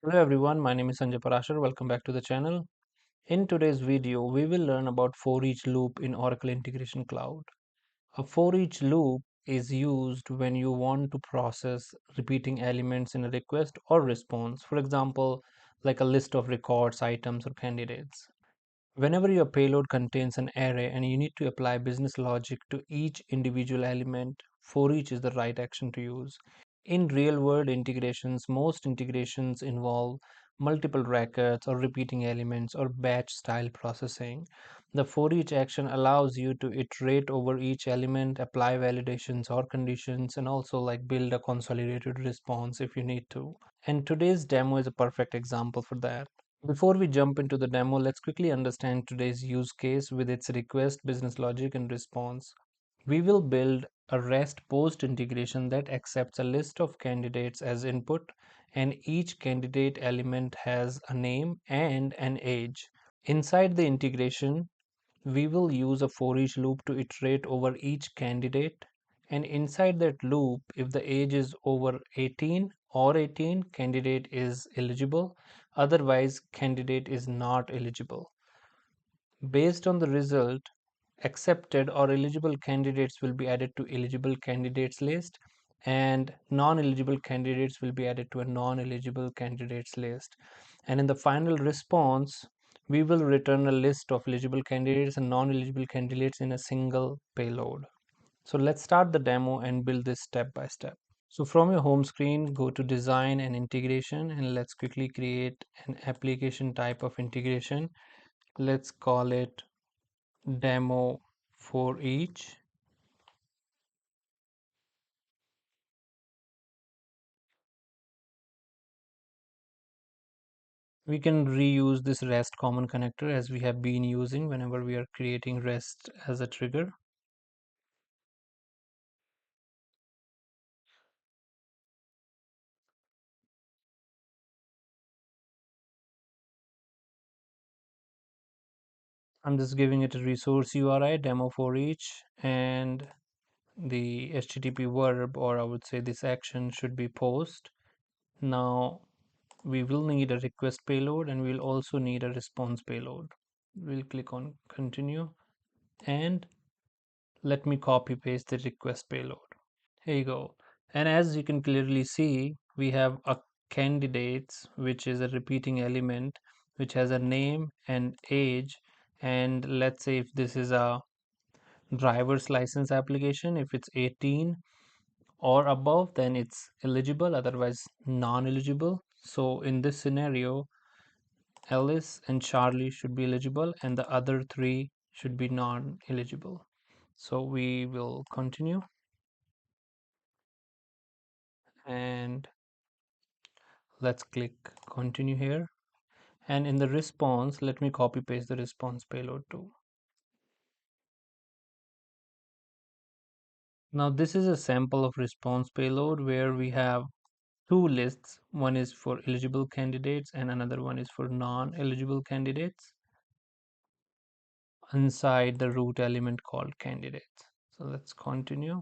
Hello everyone, my name is Sanjay Parashar. Welcome back to the channel. In today's video, we will learn about for each loop in Oracle Integration Cloud. A for each loop is used when you want to process repeating elements in a request or response. For example, like a list of records, items, or candidates. Whenever your payload contains an array and you need to apply business logic to each individual element, for each is the right action to use. In real-world integrations, most integrations involve multiple records or repeating elements or batch-style processing. The for each action allows you to iterate over each element, apply validations or conditions, and also like build a consolidated response if you need to. And today's demo is a perfect example for that. Before we jump into the demo, let's quickly understand today's use case with its request, business logic, and response. We will build a REST post integration that accepts a list of candidates as input, and each candidate element has a name and an age. Inside the integration, we will use a for each loop to iterate over each candidate, and inside that loop, if the age is over 18 or 18, candidate is eligible, otherwise candidate is not eligible. Based on the result, accepted or eligible candidates will be added to eligible candidates list, and non-eligible candidates will be added to a non-eligible candidates list. And in the final response, we will return a list of eligible candidates and non-eligible candidates in a single payload. So let's start the demo and build this step by step. So from your home screen, go to design and integration, and let's quickly create an application type of integration. Let's call it demo for each. We can reuse this REST common connector as we have been using whenever we are creating REST as a trigger. I'm just giving it a resource URI demo for each, and the HTTP verb, or I would say this action, should be post. Now we will need a request payload and we'll also need a response payload. We'll click on continue, and let me copy paste the request payload. Here you go. And as you can clearly see, we have a candidates, which is a repeating element, which has a name and age. And let's say if this is a driver's license application, if it's 18 or above, then it's eligible, otherwise non-eligible. So in this scenario, Alice and Charlie should be eligible and the other three should be non-eligible. So we will continue, and let's click continue here. And in the response, let me copy paste the response payload too. Now this is a sample of response payload where we have two lists. One is for eligible candidates and another one is for non-eligible candidates inside the root element called candidates. So let's continue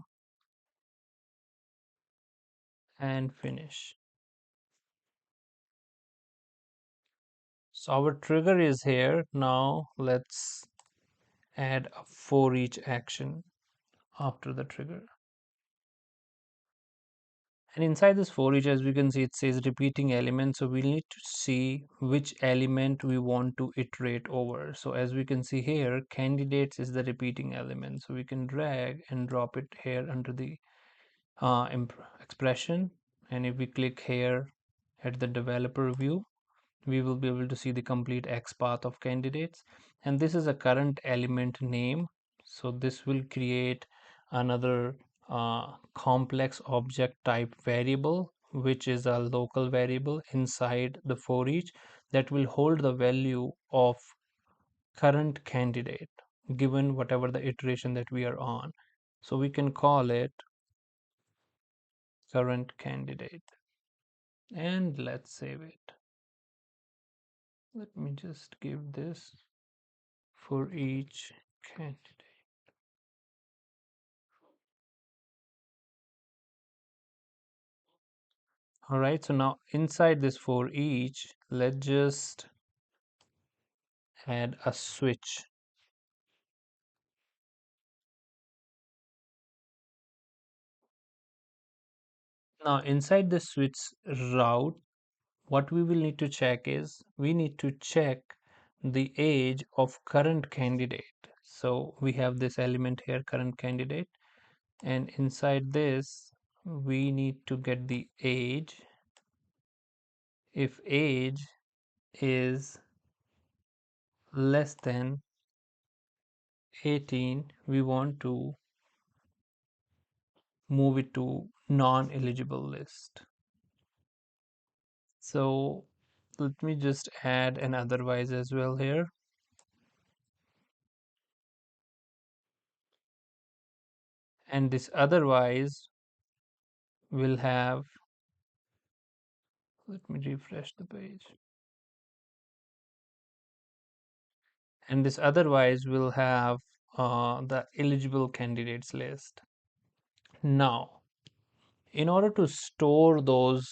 and finish. So our trigger is here. Now let's add a for each action after the trigger. And inside this for each, as we can see, it says repeating element. So we'll need to see which element we want to iterate over. So as we can see here, candidates is the repeating element. So we can drag and drop it here under the expression. And if we click here at the developer view, we will be able to see the complete XPath of candidates. And this is a current element name. So this will create another complex object type variable, which is a local variable inside the for each that will hold the value of current candidate given whatever the iteration that we are on. So we can call it current candidate, and let's save it. Let me just give this for each candidate. All right, so now inside this for each, let's just add a switch. Now inside the switch route, what we will need to check is we need to check the age of current candidate. So we have this element here, current candidate, and inside this we need to get the age. If age is less than 18, we want to move it to non-eligible list. So let me just add an otherwise as well here. And this otherwise will have, let me refresh the page. And this otherwise will have the eligible candidates list. Now, in order to store those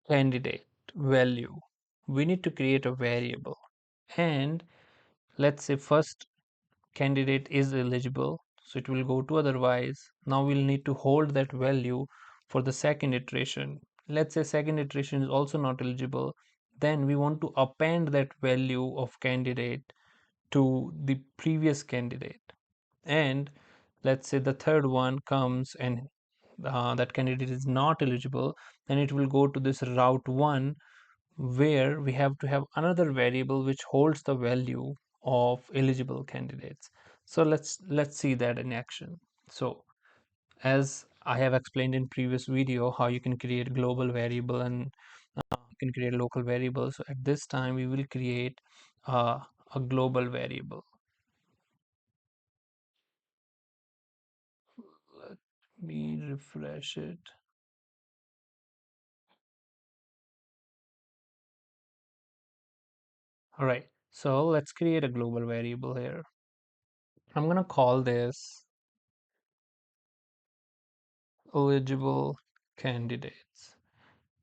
candidate value, we need to create a variable. And let's say first candidate is eligible, so it will go to otherwise. Now we'll need to hold that value for the second iteration. Let's say second iteration is also not eligible, then we want to append that value of candidate to the previous candidate. And let's say the third one comes and that candidate is not eligible, then it will go to this route 1 where we have to have another variable which holds the value of eligible candidates. So let's see that in action. So as I have explained in previous video how you can create global variable and you can create local variable. So at this time we will create a global variable. Let me refresh it. All right, so let's create a global variable here. I'm going to call this eligible candidates,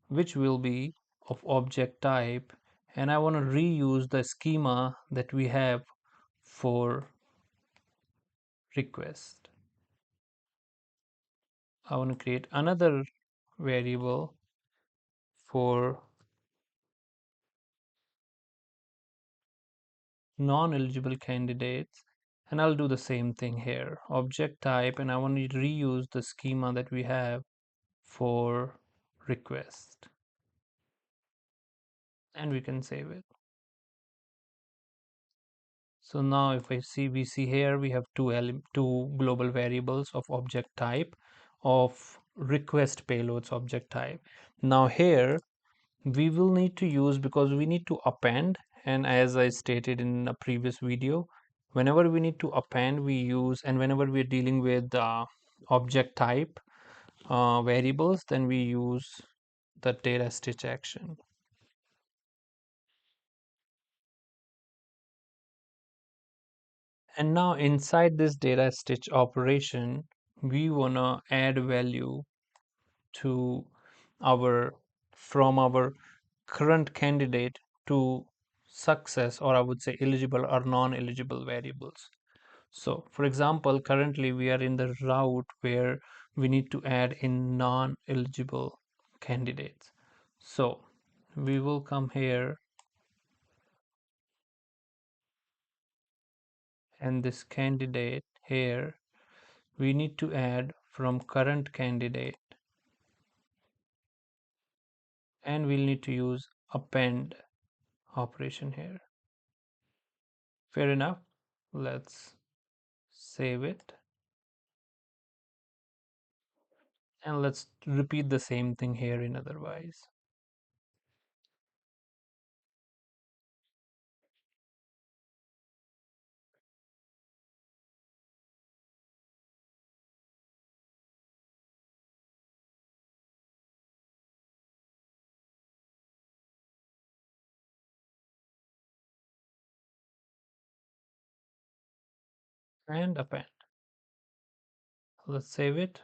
which will be of object type, and I want to reuse the schema that we have for request. I want to create another variable for non-eligible candidates, and I'll do the same thing here, object type, and I want to reuse the schema that we have for request, and we can save it. So now if we see here we have two global variables of object type of request payloads object type. Now here we will need to use, because we need to append, and as I stated in a previous video, whenever we need to append we use, and whenever we're dealing with object type variables, then we use the data stitch action. And now inside this data stitch operation, we wanna add value to our from our current candidate to success, or I would say eligible or non-eligible variables. So for example, currently we are in the route where we need to add in non-eligible candidates. So we will come here, and this candidate here we need to add from current candidate, and we'll need to use append operation here. Fair enough. Let's save it, and let's repeat the same thing here in otherwise. And append. Let's save it,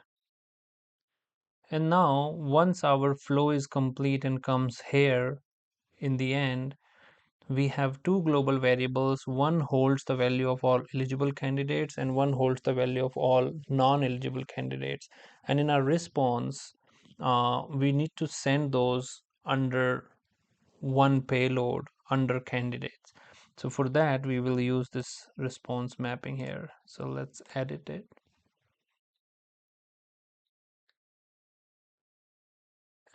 And now, once our flow is complete and comes here in the end, we have two global variables. One holds the value of all eligible candidates and one holds the value of all non-eligible candidates. And in our response, we need to send those under one payload under candidates. So for that, we will use this response mapping here. So let's edit it.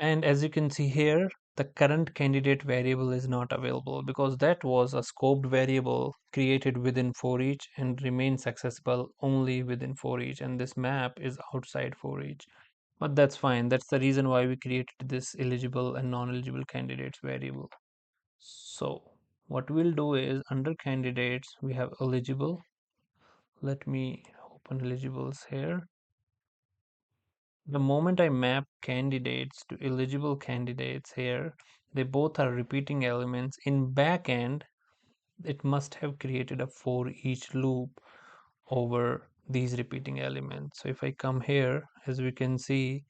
And as you can see here, the current candidate variable is not available because that was a scoped variable created within for each and remains accessible only within for each. And this map is outside for each. But that's fine. That's the reason why we created this eligible and non-eligible candidates variable. So what we'll do is under candidates, we have eligible. Let me open eligibles here. The moment I map candidates to eligible candidates here, they both are repeating elements. In backend, it must have created a for each loop over these repeating elements. So if I come here, as we can see,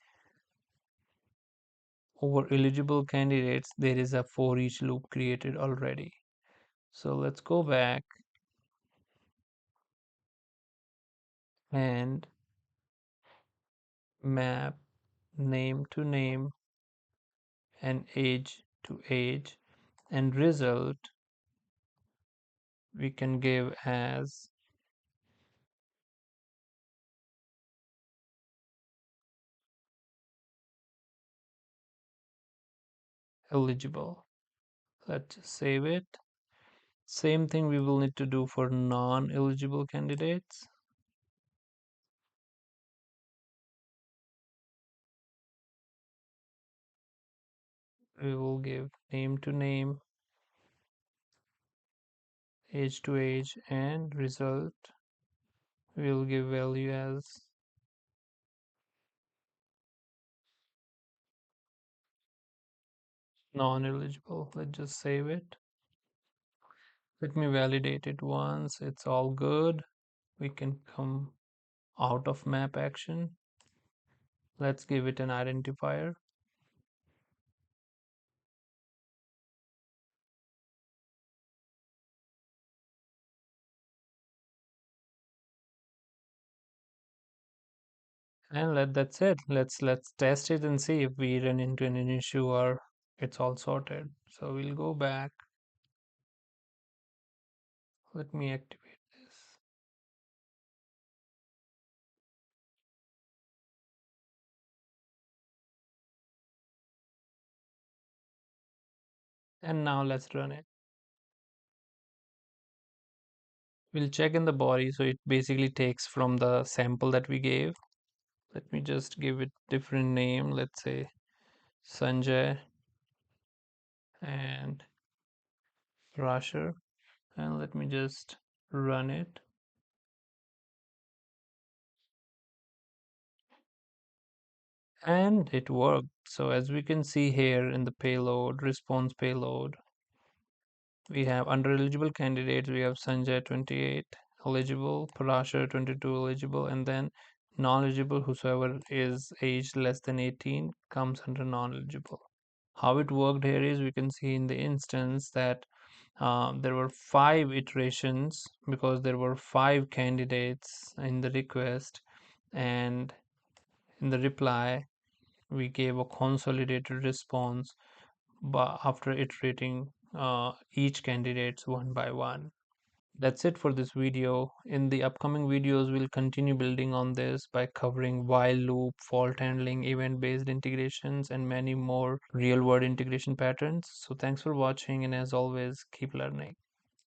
over eligible candidates, there is a for each loop created already. So let's go back and map name to name and age to age, and result we can give as eligible. Let's just save it. Same thing we will need to do for non-eligible candidates. We will give name to name, age to age, and result we will give value as non-eligible. Let's just save it. Let me validate it once. It's all good. We can come out of map action. Let's give it an identifier. And that's it. Let's test it and see if we run into an issue or it's all sorted. So we'll go back. Let me activate this. And now let's run it. We'll check in the body. So it basically takes from the sample that we gave. Let me just give it different name. Let's say Sanjay and Rasher. And let me just run it. And it worked. So as we can see here in the payload, response payload, we have under eligible candidates, we have Sanjay 28 eligible, Parashar 22 eligible, and then non-eligible, whosoever is aged less than 18 comes under non-eligible. How it worked here is we can see in the instance that there were 5 iterations because there were 5 candidates in the request, and in the reply we gave a consolidated response but after iterating each candidates one by one. That's it for this video. In the upcoming videos, we'll continue building on this by covering while loop, fault handling, event-based integrations, and many more real-world integration patterns. So thanks for watching, and as always, keep learning.